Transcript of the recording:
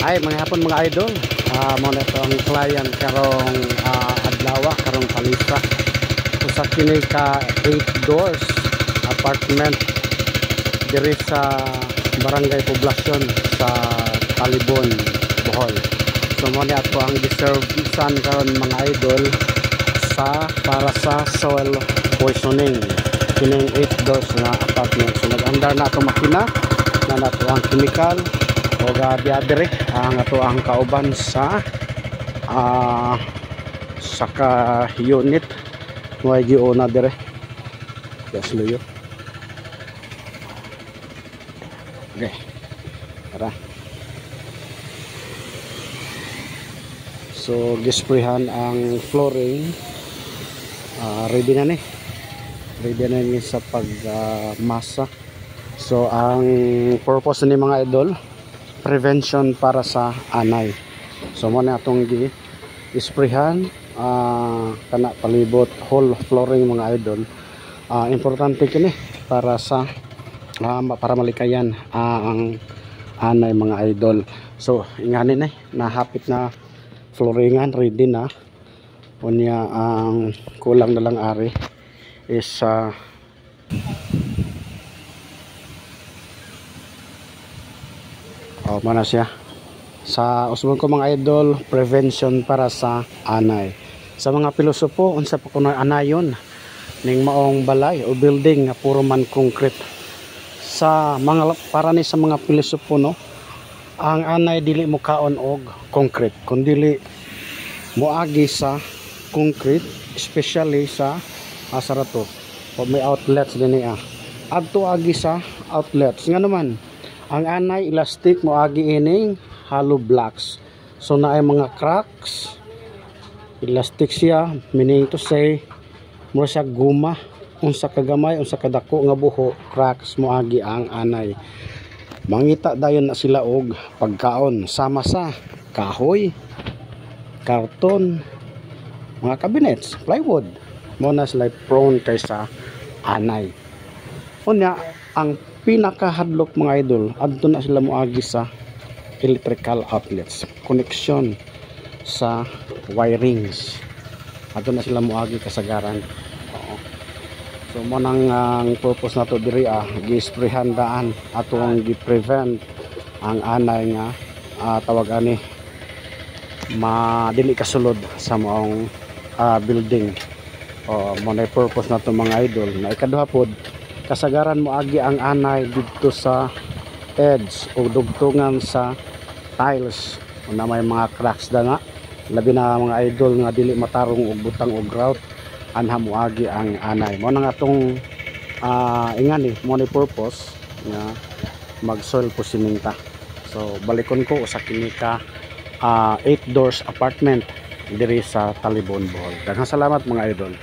Ay, mga hapon mga idol. Mo na ito ang client karong adlaw karong palisa. Usa kini ka 8 doors apartment diri sa Barangay Poblacion sa Talibon, Bohol. So mo na ato ang giservisan karon mga idol para sa soil poisoning. Kining 8 doors na apartment. So nag-andar na ato makina na nato ang chemical o diadere ang ato ang kauban sa saka unit way giuna dire yes luyo. Okay, tara. So gisprayhan ang flooring, ready na ni sa pag masa. So ang purpose ni mga idol, prevention para sa anay. So mo na atong gi-sprayhan kana palibot whole flooring mga idol. Importante kini para sa para malikayan ang anay mga idol. So ingani na hapit na flooringan, ready na. Unya ang kulang na lang ari is mana siya sa usbon ko mga idol, prevention para sa anay. Sa mga pilosopo unsa pa kuno anayon ning maong balay o building nga puro man concrete. Sa mga para ni sa mga pilosopo no, ang anay dili mo kaon og concrete kundi moagi sa concrete, especially sa asarato o may outlets din adto agi sa outlets nga naman. Ang anay elastic mo agi ining hollow blocks. So naay mga cracks. Elastic siya, meaning to say mura siya guma, unsa kagamay unsa kadako nga buho, cracks mo agi ang anay. Mangita dayon na sila og pagkaon sama sa kahoy, karton, mga cabinets, plywood. Mo na sila prone kay sa anay. Unya ang pinakahadlok mga idol, adto na sila moagi sa electrical outlets, connection sa wirings, adto na sila moagi kasagaran. So mo nang ang purpose nato diri gi-sprayhan daan ato ang gi-prevent ang anay nga tawag ani madili kasulod sa maong building. Mo na purpose nato mga idol. Na ikaduha pod, kasagaran mo agi ang anay dito sa edge o dugtungan sa tiles na may mga cracks na labi na mga idol nga dili matarong og butang og grout, anha mo agi ang anay. Mo nang atong ingani mo ni purpose nga mag soil poisoning ta. So balikon ko usa kini ka 8 doors apartment diri sa Talibon, Bohol. Daghang salamat mga idol.